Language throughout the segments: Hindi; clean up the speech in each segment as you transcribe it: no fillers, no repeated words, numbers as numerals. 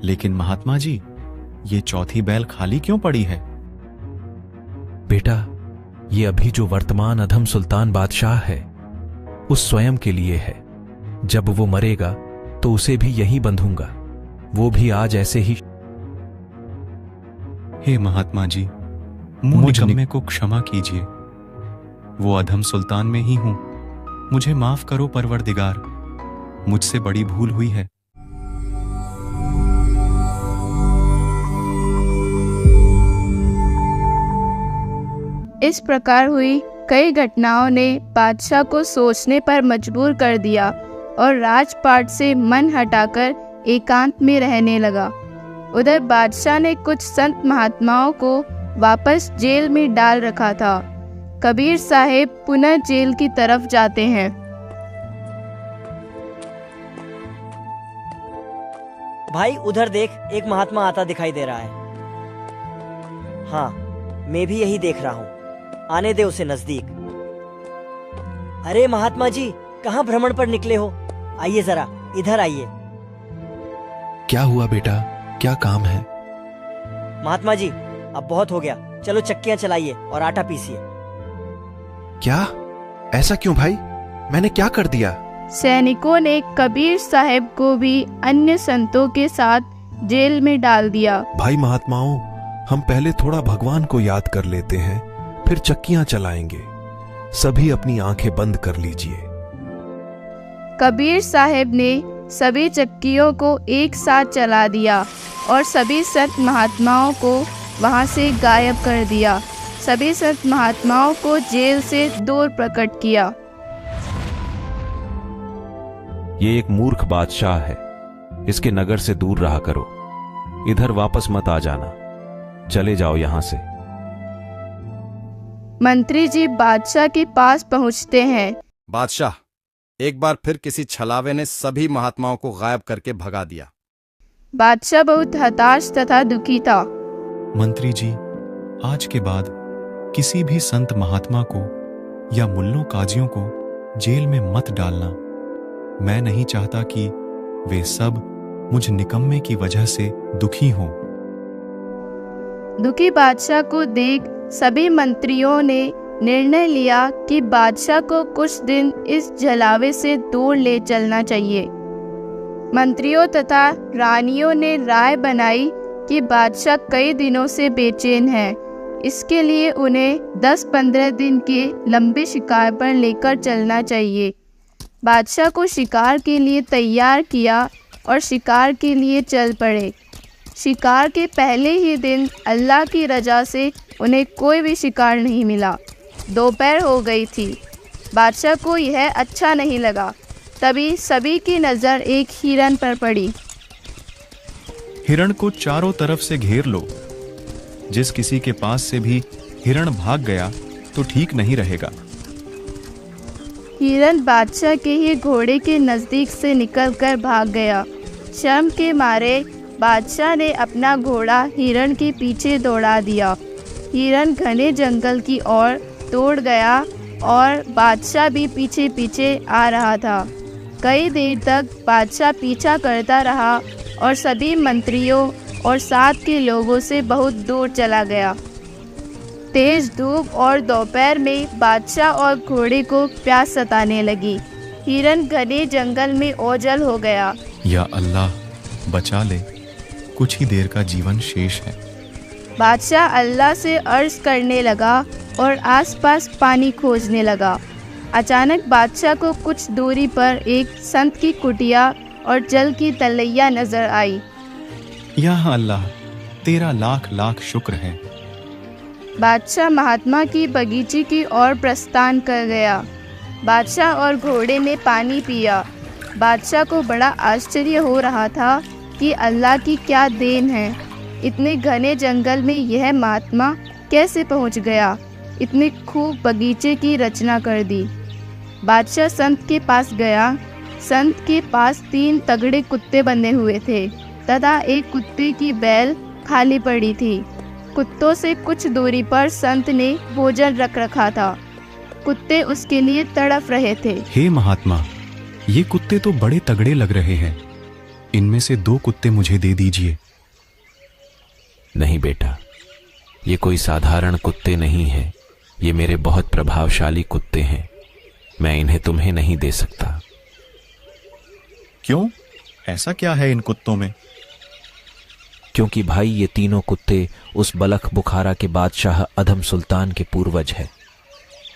लेकिन महात्मा जी, ये चौथी बैल खाली क्यों पड़ी है? बेटा, ये अभी जो वर्तमान अधम सुल्तान बादशाह है, उस स्वयं के लिए है। जब वो मरेगा तो उसे भी यहीं बंधूंगा, वो भी आज ऐसे ही। हे महात्मा जी, मुझ निकम्मे को क्षमा कीजिए। वो अधम सुल्तान में ही हूं, मुझे माफ करो परवरदिगार, मुझसे बड़ी भूल हुई है। इस प्रकार हुई कई घटनाओं ने बादशाह को सोचने पर मजबूर कर दिया और राजपाट से मन हटाकर एकांत में रहने लगा। उधर बादशाह ने कुछ संत महात्माओं को वापस जेल में डाल रखा था। कबीर साहेब पुनः जेल की तरफ जाते हैं। भाई उधर देख, एक महात्मा आता दिखाई दे रहा है। हाँ, मैं भी यही देख रहा हूँ, आने दे उसे नजदीक। अरे महात्मा जी, कहाँ भ्रमण पर निकले हो? आइए जरा, इधर आइए। क्या हुआ बेटा, क्या काम है? महात्मा जी, अब बहुत हो गया, चलो चक्कियां चलाइए और आटा पीसिए। क्या? ऐसा क्यों भाई, मैंने क्या कर दिया? सैनिकों ने कबीर साहब को भी अन्य संतों के साथ जेल में डाल दिया। भाई महात्माओं, हम पहले थोड़ा भगवान को याद कर लेते हैं, फिर चक्कियां चलाएंगे। सभी अपनी आंखें बंद कर लीजिए। कबीर साहब ने सभी चक्कियों को एक साथ चला दिया और सभी संत महात्माओं को वहां से गायब कर दिया। सभी संत महात्माओं को जेल से दूर प्रकट किया। ये एक मूर्ख बादशाह है, इसके नगर से दूर रहा करो। इधर वापस मत आ जाना, चले जाओ यहां से। मंत्री जी बादशाह के पास पहुंचते हैं। बादशाह, एक बार फिर किसी छलावे ने सभी महात्माओं को गायब करके भगा दिया। बादशाह बहुत हताश तथा दुखी था। मंत्री जी, आज के बाद किसी भी संत महात्मा को या मुल्लों काजियों को जेल में मत डालना। मैं नहीं चाहता कि वे सब मुझ निकम्मे की वजह से दुखी हों। दुखी बादशाह को देख सभी मंत्रियों ने निर्णय लिया कि बादशाह को कुछ दिन इस जलावे से दूर ले चलना चाहिए। मंत्रियों तथा रानियों ने राय बनाई कि बादशाह कई दिनों से बेचैन है, इसके लिए उन्हें 10-15 दिन के लंबे शिकार पर लेकर चलना चाहिए। बादशाह को शिकार के लिए तैयार किया और शिकार के लिए चल पड़े। शिकार के पहले ही दिन अल्लाह की रजा से उन्हें कोई भी शिकार नहीं मिला। दोपहर हो गई थी। बादशाह को यह अच्छा नहीं लगा। तभी सभी की नज़र एक हिरन पर पड़ी। हिरण को चारों तरफ से घेर लो। जिस किसी के पास से भी हिरण भाग गया तो ठीक नहीं रहेगा। हिरन बादशाह के ही घोड़े के नज़दीक से निकलकर भाग गया। शर्म के मारे बादशाह ने अपना घोड़ा हिरन के पीछे दौड़ा दिया। हिरन घने जंगल की ओर दौड़ गया और बादशाह भी पीछे पीछे आ रहा था। कई देर तक बादशाह पीछा करता रहा और सभी मंत्रियों और साथ के लोगों से बहुत दूर चला गया। तेज धूप और दोपहर में बादशाह और घोड़े को प्यास सताने लगी। हिरन घने जंगल में ओझल हो गया। या अल्लाह, बचा ले, कुछ ही देर का जीवन शेष है। बादशाह अल्लाह से अर्ज करने लगा और आसपास पानी खोजने लगा। अचानक बादशाह को कुछ दूरी पर एक संत की कुटिया और जल की तलैया नजर आई। या अल्लाह, तेरा लाख लाख शुक्र है। बादशाह महात्मा की बगीचे की ओर प्रस्थान कर गया। बादशाह और घोड़े ने पानी पिया। बादशाह को बड़ा आश्चर्य हो रहा था कि अल्लाह की क्या देन है। इतने घने जंगल में यह महात्मा कैसे पहुंच गया। इतने खूब बगीचे की रचना कर दी। बादशाह संत के पास गया। संत के पास 3 तगड़े कुत्ते बंधे हुए थे तथा एक कुत्ते की बैल खाली पड़ी थी। कुत्तों से कुछ दूरी पर संत ने भोजन रख रखा था। कुत्ते उसके लिए तड़प रहे थे। हे महात्मा, ये कुत्ते तो बड़े तगड़े लग रहे हैं। इनमें से 2 कुत्ते मुझे दे दीजिए। नहीं बेटा, ये कोई साधारण कुत्ते नहीं हैं। ये मेरे बहुत प्रभावशाली कुत्ते हैं। मैं इन्हें तुम्हें नहीं दे सकता। क्यों? ऐसा क्या है इन कुत्तों में? क्योंकि भाई ये तीनों कुत्ते उस बलख बुखारा के बादशाह अधम सुल्तान के पूर्वज हैं।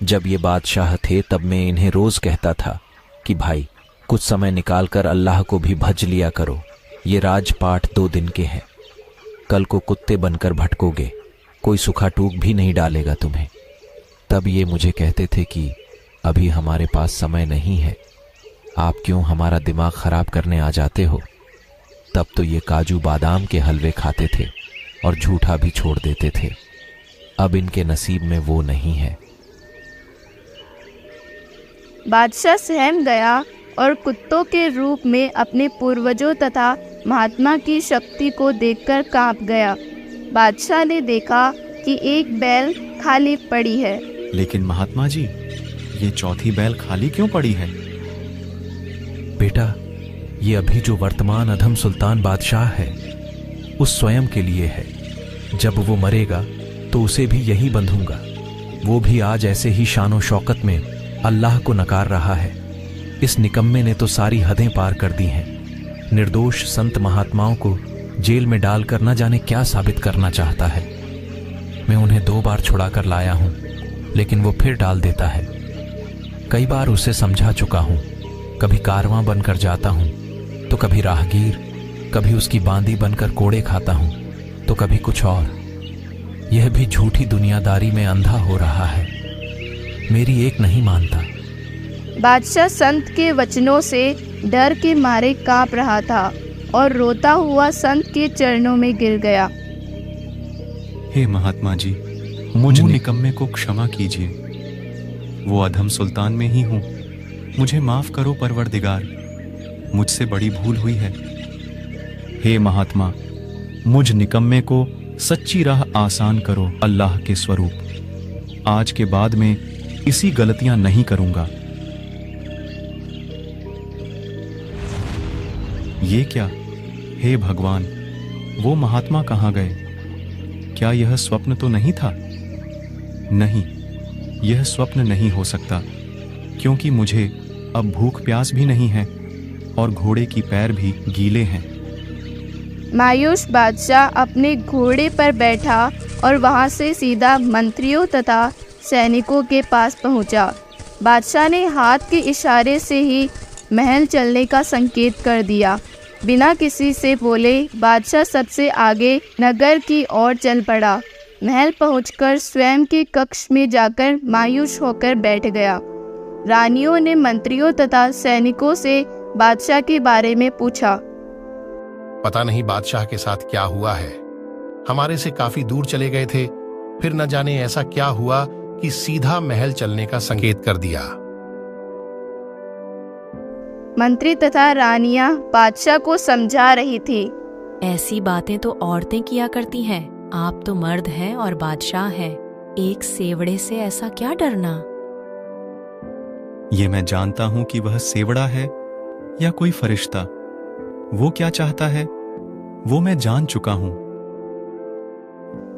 जब ये बादशाह थे तब मैं इन्हें रोज कहता था कि भाई कुछ समय निकालकर अल्लाह को भी भज लिया करो। ये राजपाठ 2 दिन के हैं। कल को कुत्ते बनकर भटकोगे, कोई सूखा टूक भी नहीं डालेगा तुम्हें। तब ये मुझे कहते थे कि अभी हमारे पास समय नहीं है, आप क्यों हमारा दिमाग खराब करने आ जाते हो। तब तो ये काजू बादाम के हलवे खाते थे और झूठा भी छोड़ देते थे। अब इनके नसीब में वो नहीं है। बादशाह सहम गया और कुत्तों के रूप में अपने पूर्वजों तथा महात्मा की शक्ति को देखकर कांप गया। बादशाह ने देखा कि एक बैल खाली पड़ी है। लेकिन महात्मा जी, ये चौथी बैल खाली क्यों पड़ी है? बेटा, ये अभी जो वर्तमान अधम सुल्तान बादशाह है उस स्वयं के लिए है। जब वो मरेगा तो उसे भी यही बंधूंगा। वो भी आज ऐसे ही शानो शौकत में अल्लाह को नकार रहा है। इस निकम्मे ने तो सारी हदें पार कर दी हैं। निर्दोष संत महात्माओं को जेल में डालकर न जाने क्या साबित करना चाहता है। मैं उन्हें 2 बार छुड़ा कर लाया हूं, लेकिन वो फिर डाल देता है। कई बार उसे समझा चुका हूं। कभी कारवां बनकर जाता हूं तो कभी राहगीर, कभी उसकी बांदी बनकर कोड़े खाता हूं तो कभी कुछ और। यह भी झूठी दुनियादारी में अंधा हो रहा है। मेरी एक नहीं मानता। बादशाह संत के वचनों से डर के मारे कांप रहा था और रोता हुआ संत के चरणों में गिर गया। हे महात्मा जी, मुझ निकम्मे को क्षमा कीजिए। वो अधम सुल्तान में ही हूं। मुझे माफ करो परवरदिगार, मुझसे बड़ी भूल हुई है। हे महात्मा, मुझ निकम्मे को सच्ची राह आसान करो अल्लाह के स्वरूप। आज के बाद में इसी गलतियां नहीं करूंगा। ये क्या? हे भगवान, वो महात्मा कहाँ गए? क्या यह स्वप्न तो नहीं था? नहीं, यह स्वप्न नहीं हो सकता, क्योंकि मुझे अब भूख प्यास भी नहीं है और घोड़े की पैर भी गीले हैं। मायूस बादशाह अपने घोड़े पर बैठा और वहां से सीधा मंत्रियों तथा सैनिकों के पास पहुंचा। बादशाह ने हाथ के इशारे से ही महल चलने का संकेत कर दिया। बिना किसी से बोले बादशाह सबसे आगे नगर की ओर चल पड़ा। महल पहुंचकर स्वयं के कक्ष में जाकर मायूस होकर बैठ गया। रानियों ने मंत्रियों तथा सैनिकों से बादशाह के बारे में पूछा। पता नहीं बादशाह के साथ क्या हुआ है। हमारे से काफी दूर चले गए थे, फिर न जाने ऐसा क्या हुआ कि सीधा महल चलने का संकेत कर दिया। मंत्री तथा रानियां बादशाह को समझा रही थी। ऐसी बातें तो औरतें किया करती हैं। आप तो मर्द हैं और बादशाह हैं। एक सेवड़े से ऐसा क्या डरना। ये मैं जानता हूं कि वह सेवड़ा है या कोई फरिश्ता। वो क्या चाहता है वो मैं जान चुका हूं।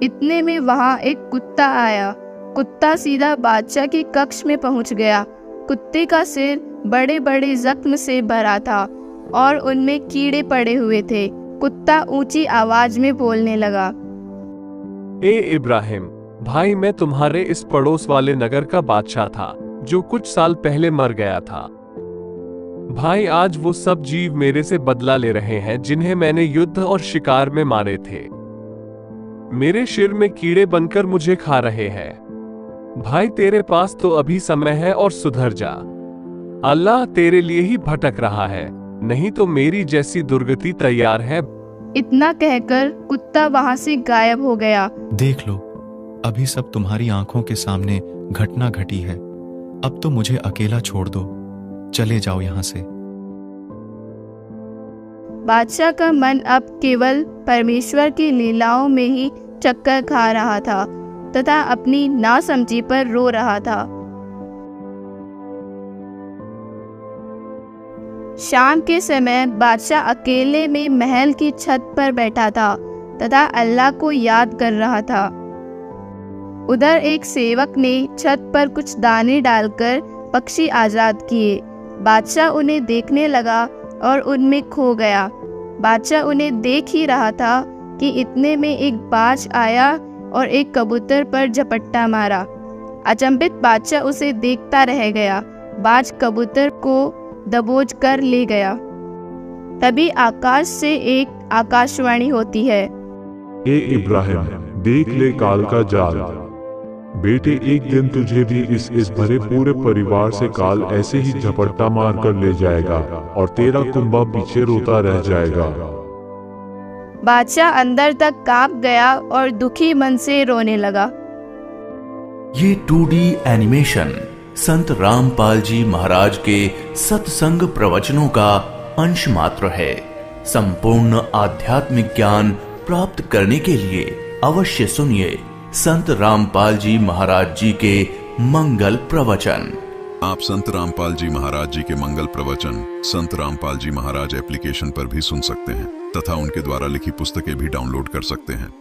इतने में वहां एक कुत्ता आया। कुत्ता सीधा बादशाह के कक्ष में पहुंच गया। कुत्ते का सिर बड़े बड़े जख्म से भरा था और उनमें कीड़े पड़े हुए थे। कुत्ता ऊंची आवाज में बोलने लगा। ए इब्राहिम भाई, मैं तुम्हारे इस पड़ोस वाले नगर का बादशाह था जो कुछ साल पहले मर गया था। भाई, आज वो सब जीव मेरे से बदला ले रहे हैं जिन्हें मैंने युद्ध और शिकार में मारे थे। मेरे सिर में कीड़े बनकर मुझे खा रहे हैं। भाई, तेरे पास तो अभी समय है और सुधर जा। अल्लाह तेरे लिए ही भटक रहा है, नहीं तो मेरी जैसी दुर्गति तैयार है। इतना कहकर कुत्ता वहां से गायब हो गया। देख लो, अभी सब तुम्हारी आंखों के सामने घटना घटी है। अब तो मुझे अकेला छोड़ दो, चले जाओ यहां से। बादशाह का मन अब केवल परमेश्वर की लीलाओं में ही चक्कर खा रहा था तथा अपनी नासमझी पर रो रहा था। शाम के समय बादशाह अकेले में महल की छत पर बैठा था तथा अल्लाह को याद कर रहा था। उधर एक सेवक ने छत पर कुछ दाने डालकर पक्षी आजाद किए। बादशाह उन्हें देखने लगा और उनमें खो गया। बादशाह उन्हें देख ही रहा था कि इतने में एक बाज आया और एक कबूतर पर झपट्टा मारा। अचंभित बादशाह उसे देखता रह गया। बाज कबूतर को दबोच कर ले गया। तभी आकाश से एक आकाशवाणी होती है, ए इब्राहिम, देख ले काल का जाल। बेटे, एक दिन तुझे भी इस भरे पूरे परिवार से काल ऐसे ही झपट्टा मार कर ले जाएगा और तेरा कुंबा पीछे रोता रह जाएगा। बादशाह अंदर तक कांप गया और दुखी मन से रोने लगा। ये 2D एनिमेशन संत रामपाल जी महाराज के सत्संग प्रवचनों का अंश मात्र है। संपूर्ण आध्यात्मिक ज्ञान प्राप्त करने के लिए अवश्य सुनिए संत रामपाल जी महाराज जी के मंगल प्रवचन। आप संत रामपाल जी महाराज जी के मंगल प्रवचन संत रामपाल जी महाराज एप्लीकेशन पर भी सुन सकते हैं तथा उनके द्वारा लिखी पुस्तकें भी डाउनलोड कर सकते हैं।